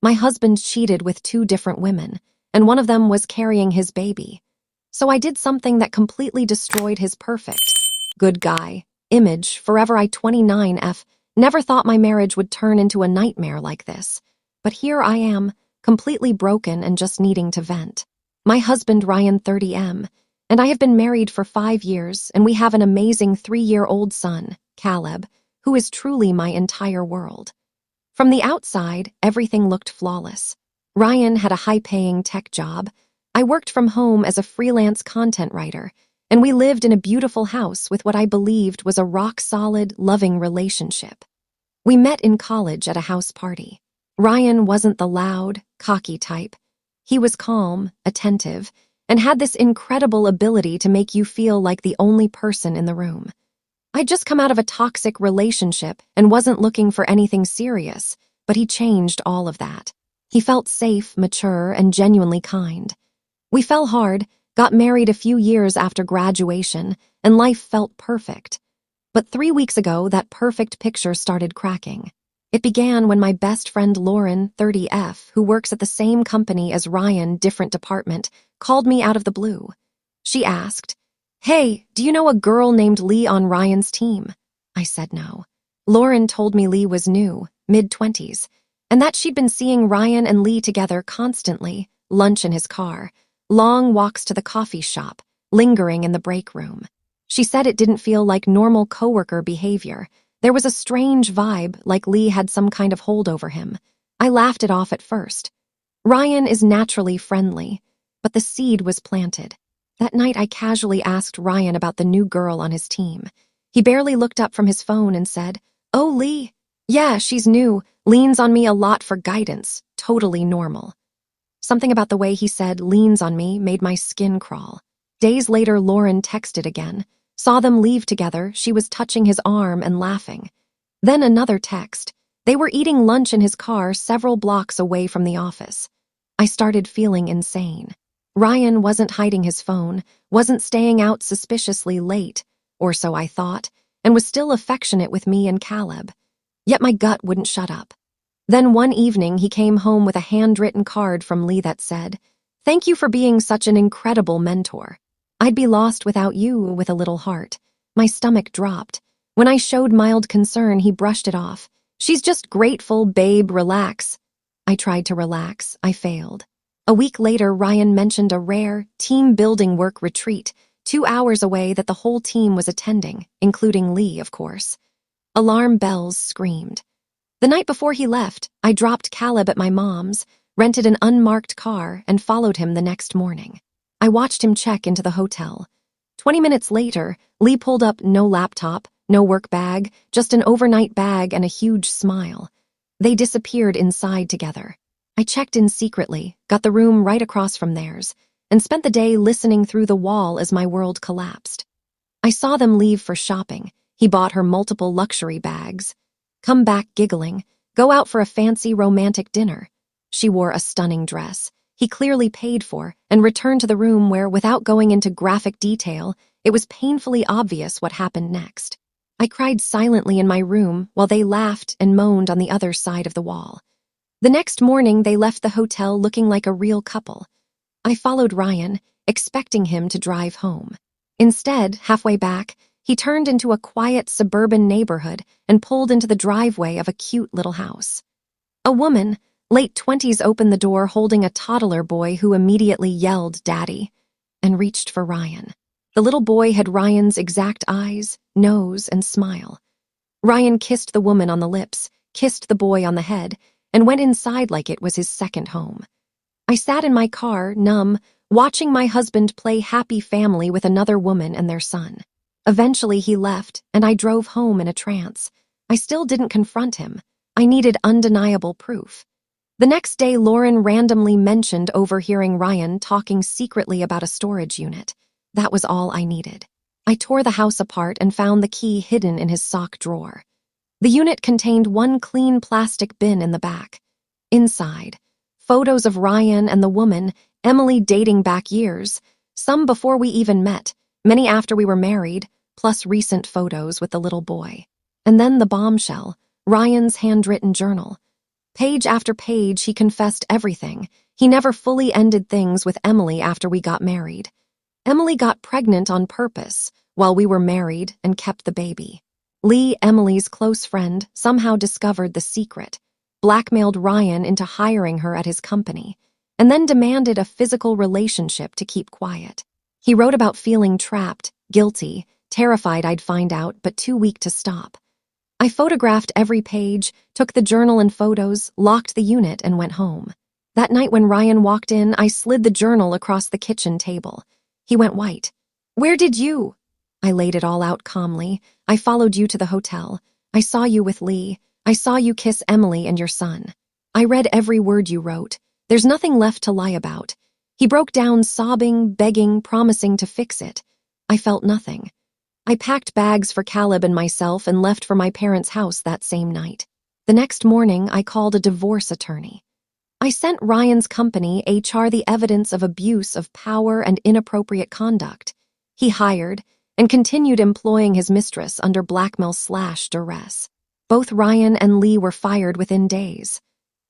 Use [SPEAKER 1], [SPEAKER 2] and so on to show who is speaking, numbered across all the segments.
[SPEAKER 1] My husband cheated with 2 different women, and one of them was carrying his baby. So I did something that completely destroyed his perfect, good guy image forever. I 29F never thought my marriage would turn into a nightmare like this. But here I am, completely broken and just needing to vent. My husband, Ryan, 30M, and I have been married for 5 years, and we have an amazing 3-year-old son, Caleb, who is truly my entire world. From the outside, everything looked flawless. Ryan had a high-paying tech job. I worked from home as a freelance content writer, and we lived in a beautiful house with what I believed was a rock-solid, loving relationship. We met in college at a house party. Ryan wasn't the loud, cocky type. He was calm, attentive, and had this incredible ability to make you feel like the only person in the room. I'd just come out of a toxic relationship and wasn't looking for anything serious, but he changed all of that. He felt safe, mature, and genuinely kind. We fell hard, got married a few years after graduation, and life felt perfect. But 3 weeks ago, that perfect picture started cracking. It began when my best friend Lauren, 30F, who works at the same company as Ryan, different department, called me out of the blue. She asked, "Hey, do you know a girl named Lee on Ryan's team?" I said no. Lauren told me Lee was new, mid-20s, and that she'd been seeing Ryan and Lee together constantly, lunch in his car, long walks to the coffee shop, lingering in the break room. She said it didn't feel like normal coworker behavior. There was a strange vibe, like Lee had some kind of hold over him. I laughed it off at first. Ryan is naturally friendly, but the seed was planted. That night I casually asked Ryan about the new girl on his team. He barely looked up from his phone and said, "Oh, Lee. Yeah, she's new, leans on me a lot for guidance, totally normal." Something about the way he said "leans on me" made my skin crawl. Days later, Lauren texted again. Saw them leave together, she was touching his arm and laughing. Then another text. They were eating lunch in his car several blocks away from the office. I started feeling insane. Ryan wasn't hiding his phone, wasn't staying out suspiciously late, or so I thought, and was still affectionate with me and Caleb. Yet my gut wouldn't shut up. Then one evening he came home with a handwritten card from Lee that said, "Thank you for being such an incredible mentor. I'd be lost without you," with a little heart. My stomach dropped. When I showed mild concern, he brushed it off. "She's just grateful, babe, relax." I tried to relax. I failed. A week later, Ryan mentioned a rare, team-building work retreat 2 hours away that the whole team was attending, including Lee, of course. Alarm bells screamed. The night before he left, I dropped Caleb at my mom's, rented an unmarked car, and followed him the next morning. I watched him check into the hotel. 20 minutes later, Lee pulled up, no laptop, no work bag, just an overnight bag and a huge smile. They disappeared inside together. I checked in secretly, got the room right across from theirs, and spent the day listening through the wall as my world collapsed. I saw them leave for shopping. He bought her multiple luxury bags. Come back giggling, go out for a fancy romantic dinner. She wore a stunning dress he clearly paid for, and returned to the room where, without going into graphic detail, it was painfully obvious what happened next. I cried silently in my room while they laughed and moaned on the other side of the wall. The next morning, they left the hotel looking like a real couple. I followed Ryan, expecting him to drive home. Instead, halfway back, he turned into a quiet suburban neighborhood and pulled into the driveway of a cute little house. A woman, late 20s, opened the door holding a toddler boy who immediately yelled, "Daddy," and reached for Ryan. The little boy had Ryan's exact eyes, nose, and smile. Ryan kissed the woman on the lips, kissed the boy on the head, and went inside like it was his second home. I sat in my car, numb, watching my husband play happy family with another woman and their son. Eventually he left, and I drove home in a trance. I still didn't confront him. I needed undeniable proof. The next day, Lauren randomly mentioned overhearing Ryan talking secretly about a storage unit. That was all I needed. I tore the house apart and found the key hidden in his sock drawer. The unit contained one clean plastic bin in the back. Inside, photos of Ryan and the woman, Emily, dating back years, some before we even met, many after we were married, plus recent photos with the little boy. And then the bombshell, Ryan's handwritten journal. Page after page, he confessed everything. He never fully ended things with Emily after we got married. Emily got pregnant on purpose while we were married and kept the baby. Lee, Emily's close friend, somehow discovered the secret, blackmailed Ryan into hiring her at his company, and then demanded a physical relationship to keep quiet. He wrote about feeling trapped, guilty, terrified I'd find out, but too weak to stop. I photographed every page, took the journal and photos, locked the unit, and went home. That night when Ryan walked in, I slid the journal across the kitchen table. He went white. "Where did you?" I laid it all out calmly. "I followed you to the hotel. I saw you with Lee. I saw you kiss Emily and your son. I read every word you wrote. There's nothing left to lie about." He broke down, sobbing, begging, promising to fix it. I felt nothing. I packed bags for Caleb and myself and left for my parents' house that same night. The next morning, I called a divorce attorney. I sent Ryan's company, HR, the evidence of abuse of power and inappropriate conduct. He hired and continued employing his mistress under blackmail/duress. Both Ryan and Lee were fired within days.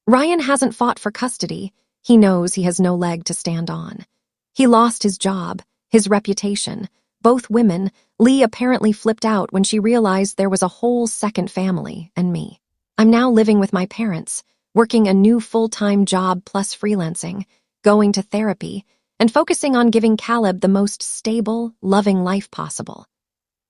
[SPEAKER 1] Ryan hasn't fought for custody. He knows he has no leg to stand on. He lost his job, his reputation. Both women, Lee apparently flipped out when she realized there was a whole second family and me. I'm now living with my parents, working a new full-time job plus freelancing, going to therapy, and focusing on giving Caleb the most stable, loving life possible.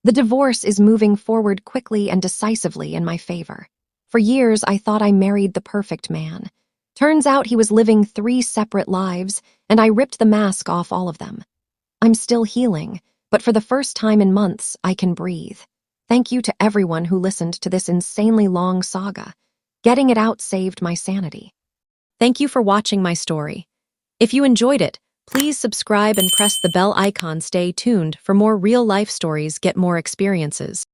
[SPEAKER 1] The divorce is moving forward quickly and decisively in my favor. For years, I thought I married the perfect man. Turns out he was living 3 separate lives, and I ripped the mask off all of them. I'm still healing, but for the first time in months, I can breathe. Thank you to everyone who listened to this insanely long saga. Getting it out saved my sanity. Thank you for watching my story. If you enjoyed it, please subscribe and press the bell icon. Stay tuned for more real-life stories, get more experiences.